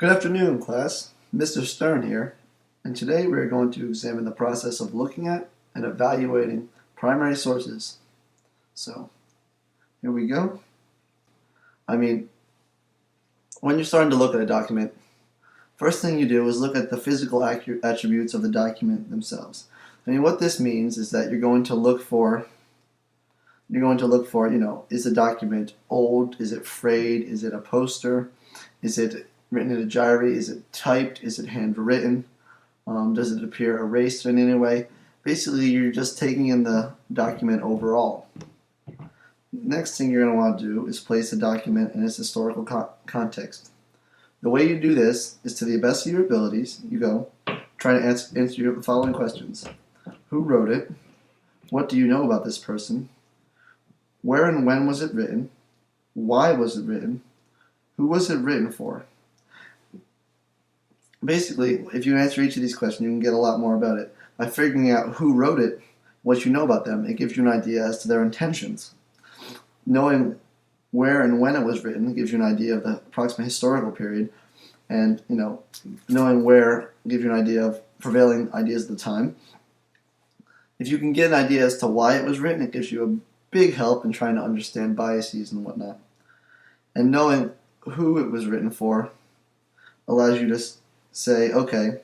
Good afternoon, class. Mr. Stern here, and today we are going to examine the process of looking at and evaluating primary sources. So, here we go. When you're starting to look at a document, first thing you do is look at the physical attributes of the document themselves. What this means is that you're going to look for, is the document old? Is it frayed? Is it a poster? Is it written in a diary? Is it typed? Is it handwritten? Does it appear erased in any way? Basically, you're just taking in the document overall. Next thing you're going to want to do is place the document in its historical context. The way you do this is, to the best of your abilities, you go try to answer the following questions. Who wrote it? What do you know about this person? Where and when was it written? Why was it written? Who was it written for? Basically, if you answer each of these questions, you can get a lot more about it. By figuring out who wrote it, what you know about them, it gives you an idea as to their intentions. Knowing where and when it was written gives you an idea of the approximate historical period, and knowing where gives you an idea of prevailing ideas at the time. If you can get an idea as to why it was written, it gives you a big help in trying to understand biases and whatnot. And knowing who it was written for allows you to say, okay,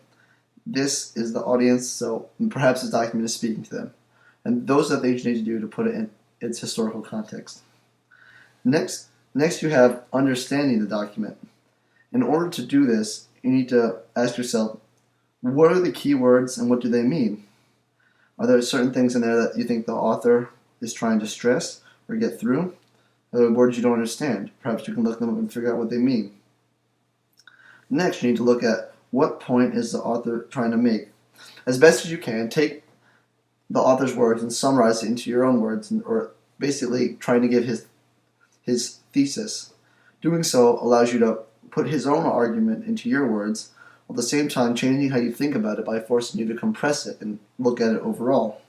this is the audience, so perhaps this document is speaking to them. And those are the things you need to do to put it in its historical context. Next you have understanding the document. In order to do this, you need to ask yourself, what are the key words and what do they mean? Are there certain things in there that you think the author is trying to stress or get through? Are there words you don't understand? Perhaps you can look them up and figure out what they mean. Next, you need to look at what point is the author trying to make. As best as you can, take the author's words and summarize it into your own words, or basically trying to give his thesis. Doing so allows you to put his own argument into your words, while at the same time changing how you think about it by forcing you to compress it and look at it overall.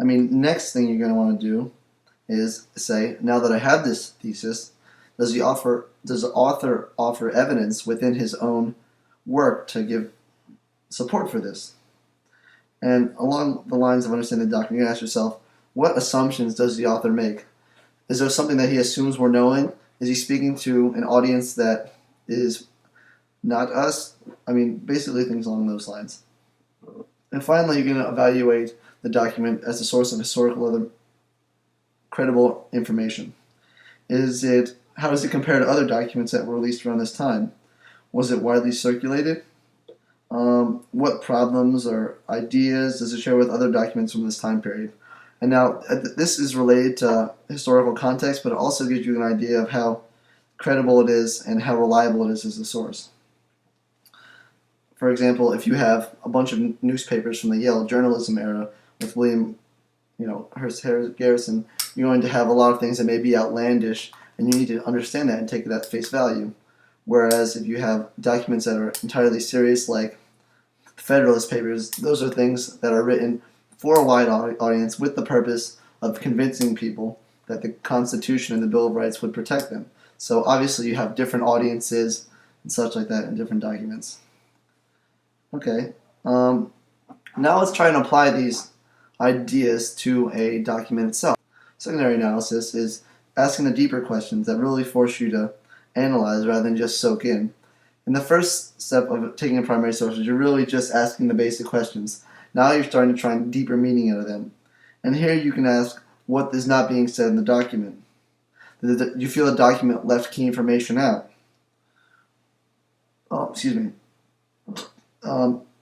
Next thing you're going to want to do is say, now that I have this thesis, does the author offer evidence within his own work to give support for this? And along the lines of understanding the document, you're going to ask yourself, what assumptions does the author make? Is there something that he assumes we're knowing? Is he speaking to an audience that is not us? Basically things along those lines. And finally, you're going to evaluate the document as a source of historical or other credible information. How does it compare to other documents that were released around this time? Was it widely circulated? What problems or ideas does it share with other documents from this time period? And now, this is related to historical context, but it also gives you an idea of how credible it is and how reliable it is as a source. For example, if you have a bunch of newspapers from the Yale journalism era with William Hearst Garrison, you're going to have a lot of things that may be outlandish, and you need to understand that and take it at face value. Whereas if you have documents that are entirely serious, like Federalist Papers, those are things that are written for a wide audience with the purpose of convincing people that the Constitution and the Bill of Rights would protect them. So obviously you have different audiences and such like that in different documents. Okay, now let's try and apply these ideas to a document itself. Secondary analysis is asking the deeper questions that really force you to analyze rather than just soak in. In the first step of taking a primary source, you're really just asking the basic questions. Now you're starting to try and deeper meaning out of them. And here you can ask what is not being said in the document. Do you feel the document left key information out?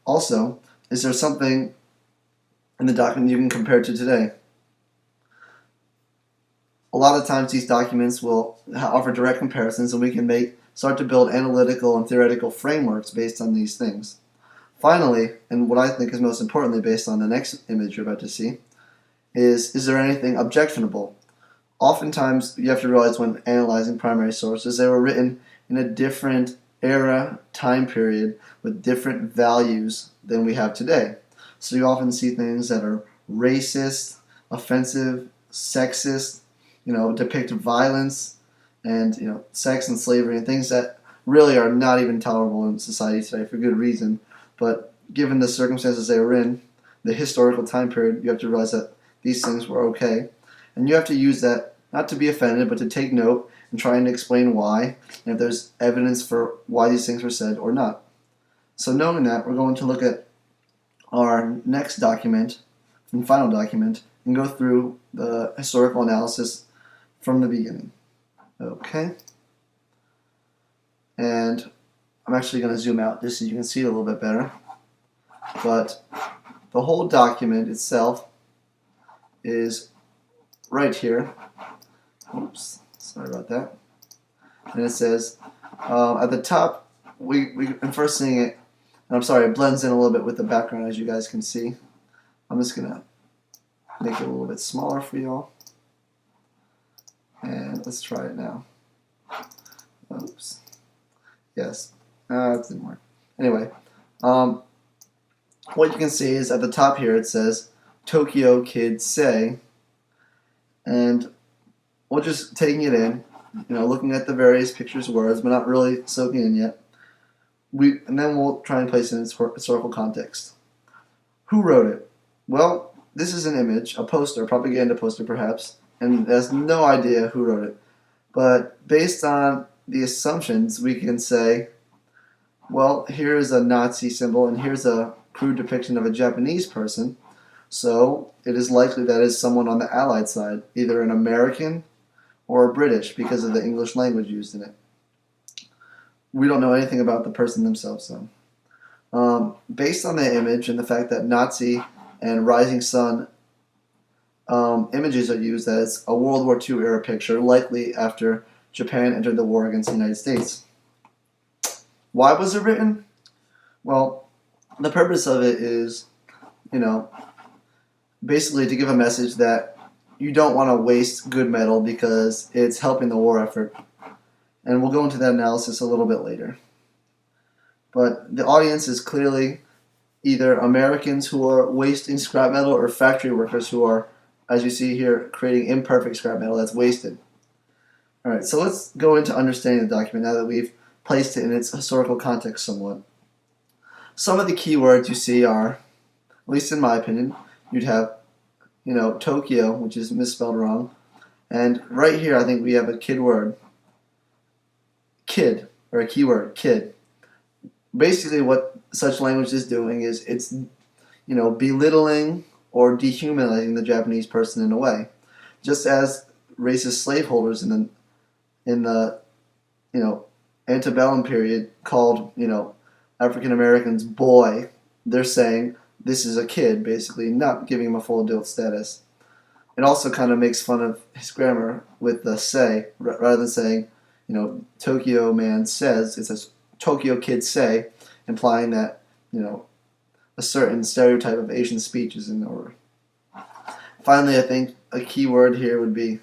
Also, is there something in the document you can compare to today? A lot of times these documents will offer direct comparisons, and we can start to build analytical and theoretical frameworks based on these things. Finally, and what I think is most importantly based on the next image you're about to see, is there anything objectionable? Oftentimes you have to realize when analyzing primary sources, they were written in a different era, time period, with different values than we have today. So you often see things that are racist, offensive, sexist, depict violence and sex and slavery and things that really are not even tolerable in society today for good reason. But given the circumstances they were in, the historical time period, you have to realize that these things were okay. And you have to use that not to be offended, but to take note and try and explain why, and if there's evidence for why these things were said or not. So knowing that, we're going to look at our next document and final document and go through the historical analysis from the beginning. Okay? And I'm actually going to zoom out just so you can see it a little bit better. But the whole document itself is right here. Oops, sorry about that. And it says, at the top, I'm first seeing it, and I'm sorry, it blends in a little bit with the background as you guys can see. I'm just going to make it a little bit smaller for y'all. And let's try it now. Oops. Yes. It didn't work. Anyway, what you can see is at the top here it says, Tokyo Kids Say, and we're just taking it in, looking at the various pictures, words, but not really soaking in yet. And then we'll try and place it in its historical context. Who wrote it? Well, this is an image, a poster, a propaganda poster perhaps, and there's no idea who wrote it. But based on the assumptions, we can say, well, here's a Nazi symbol, and here's a crude depiction of a Japanese person. So it is likely that is someone on the Allied side, either an American or a British, because of the English language used in it. We don't know anything about the person themselves, though. Based on the image and the fact that Nazi and Rising Sun images are used, that it's a World War II era picture, likely after Japan entered the war against the United States. Why was it written? Well, the purpose of it is, basically to give a message that you don't want to waste good metal because it's helping the war effort. And we'll go into that analysis a little bit later. But the audience is clearly either Americans who are wasting scrap metal or factory workers who are, as you see here, creating imperfect scrap metal that's wasted. Alright, so let's go into understanding the document now that we've placed it in its historical context somewhat. Some of the key words you see are, at least in my opinion, you'd have, Tokyo, which is misspelled wrong. And right here, I think we have a kid word. Kid, or a keyword, kid. Basically what such language is doing is it's, belittling or dehumanizing the Japanese person in a way. Just as racist slaveholders in the antebellum period called, African Americans boy, they're saying this is a kid, basically, not giving him a full adult status. It also kind of makes fun of his grammar with the say, rather than saying, Tokyo man says, it says Tokyo kid say, implying that, a certain stereotype of Asian speech is in order. Finally, I think a key word here would be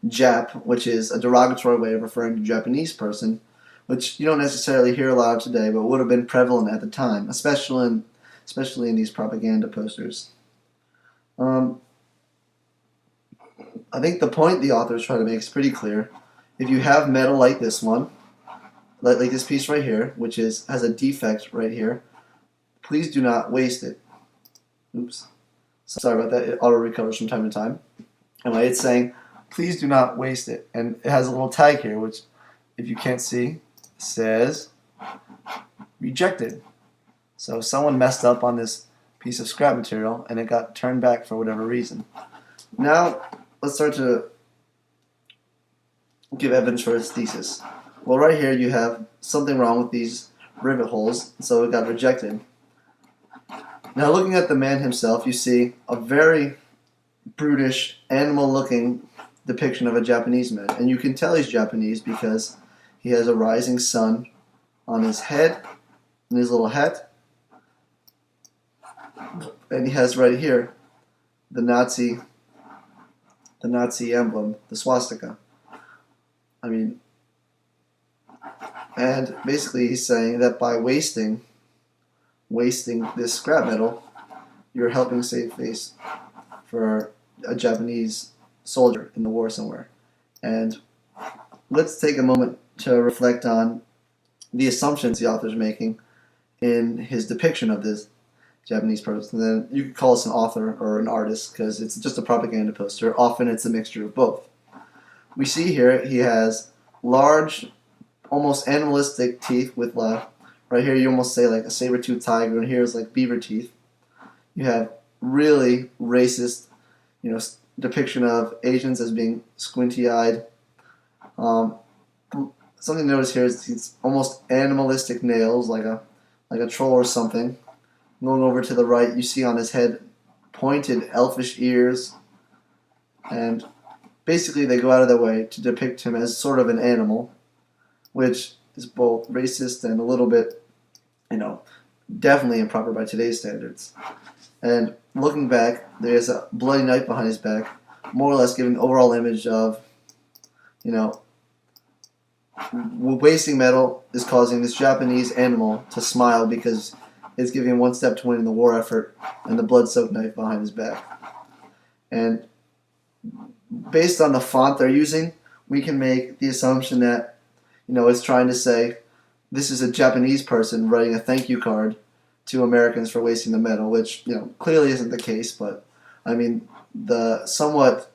Jap, which is a derogatory way of referring to a Japanese person, which you don't necessarily hear a lot of today, but would have been prevalent at the time, especially in these propaganda posters. I think the point the authors try to make is pretty clear. If you have metal like this one, like this piece right here, which has a defect right here, please do not waste it. Oops. Sorry about that. It auto-recovers from time to time. Anyway, it's saying, please do not waste it. And it has a little tag here, which, if you can't see, says rejected. So someone messed up on this piece of scrap material, and it got turned back for whatever reason. Now, let's start to give evidence for his thesis. Well, right here you have something wrong with these rivet holes, so it got rejected. Now, looking at the man himself, you see a very brutish, animal-looking depiction of a Japanese man. And you can tell he's Japanese because he has a rising sun on his head, in his little hat. And he has right here the Nazi emblem, the swastika. And basically he's saying that by wasting this scrap metal, you're helping save face for a Japanese soldier in the war somewhere. And let's take a moment to reflect on the assumptions the author's making in his depiction of this Japanese person. Then you could call this an author or an artist because it's just a propaganda poster. Often it's a mixture of both. We see here he has large, almost animalistic teeth with right here you almost say like a saber-toothed tiger, and here is like beaver teeth. You have really racist, depiction of Asians as being squinty-eyed. Something to notice here is it's almost animalistic nails, like a troll or something. Going over to the right, you see on his head pointed elfish ears, and basically they go out of their way to depict him as sort of an animal, which is both racist and a little bit, definitely improper by today's standards. And looking back, there's a bloody knife behind his back, more or less giving the overall image of, wasting metal is causing this Japanese animal to smile because it's giving him one step to winning the war effort, and the blood-soaked knife behind his back. And based on the font they're using, we can make the assumption that, it's trying to say this is a Japanese person writing a thank you card to Americans for wasting the metal, which, clearly isn't the case, but, the somewhat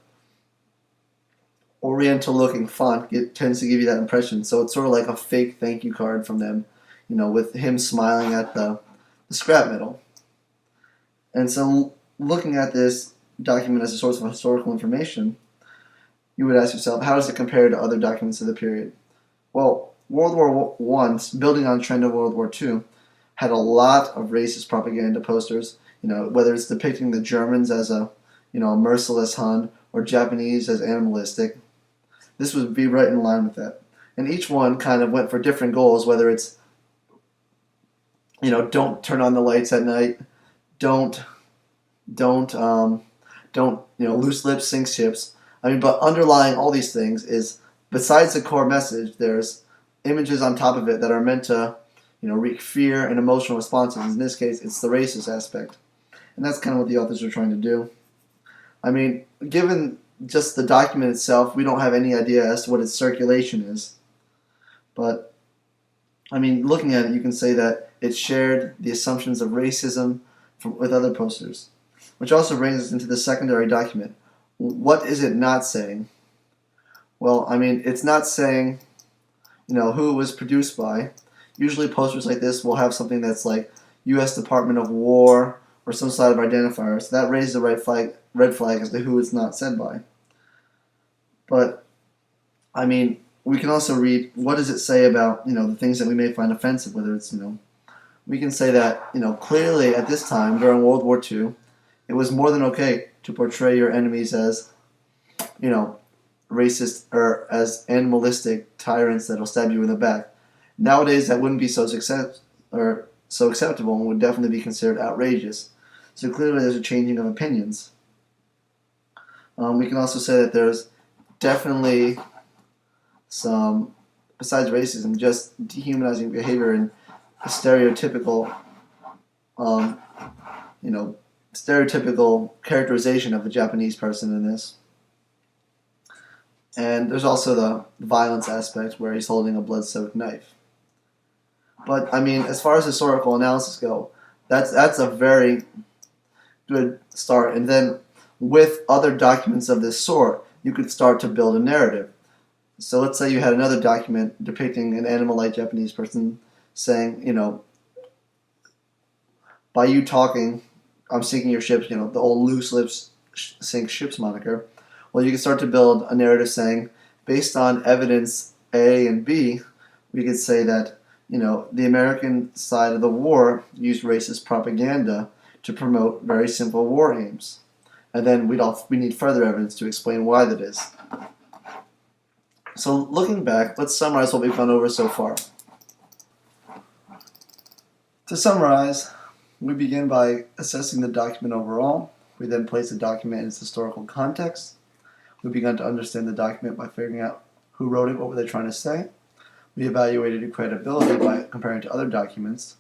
Oriental-looking font tends to give you that impression, so it's sort of like a fake thank you card from them, with him smiling at the scrap metal. And so, looking at this document as a source of historical information, you would ask yourself, how does it compare to other documents of the period? Well, World War I, building on the trend of World War II, had a lot of racist propaganda posters, whether it's depicting the Germans as a merciless Hun, or Japanese as animalistic. This would be right in line with that. And each one kind of went for different goals, whether it's, don't turn on the lights at night, don't, loose lips sink ships. But underlying all these things is, besides the core message, there's images on top of it that are meant to, wreak fear and emotional responses. In this case, it's the racist aspect. And that's kind of what the authors are trying to do. Given just the document itself, we don't have any idea as to what its circulation is. But, looking at it, you can say that it shared the assumptions of racism with other posters. Which also brings us into the secondary document. What is it not saying? Well, it's not saying, who it was produced by. Usually posters like this will have something that's like U.S. Department of War or some sort of identifier. So that raises a red flag as to who it's not said by. But, we can also read, what does it say about, the things that we may find offensive, whether it's, we can say that, clearly at this time, during World War II, it was more than okay to portray your enemies as, racist or as animalistic tyrants that'll stab you in the back. Nowadays, that wouldn't be so acceptable and would definitely be considered outrageous. So clearly there's a changing of opinions. We can also say that there's definitely some, besides racism, just dehumanizing behavior and a stereotypical, stereotypical characterization of a Japanese person in this. And there's also the violence aspect where he's holding a blood-soaked knife. But, as far as historical analysis go, that's a very good start. And then with other documents of this sort, you could start to build a narrative. So let's say you had another document depicting an animal-like Japanese person saying, by you talking, I'm sinking your ships, the old loose lips sink ships moniker. Well, you can start to build a narrative saying, based on evidence A and B, we could say that, the American side of the war used racist propaganda to promote very simple war aims. And then we need further evidence to explain why that is. So looking back, let's summarize what we've gone over so far. To summarize, we begin by assessing the document overall. We then place the document in its historical context. We began to understand the document by figuring out who wrote it, what were they trying to say. We evaluated its credibility by comparing to other documents.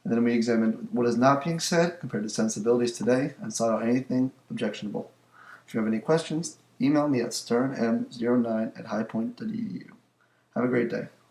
And then we examined what is not being said compared to sensibilities today and sought out anything objectionable. If you have any questions, email me at sternm09@highpoint.edu. Have a great day.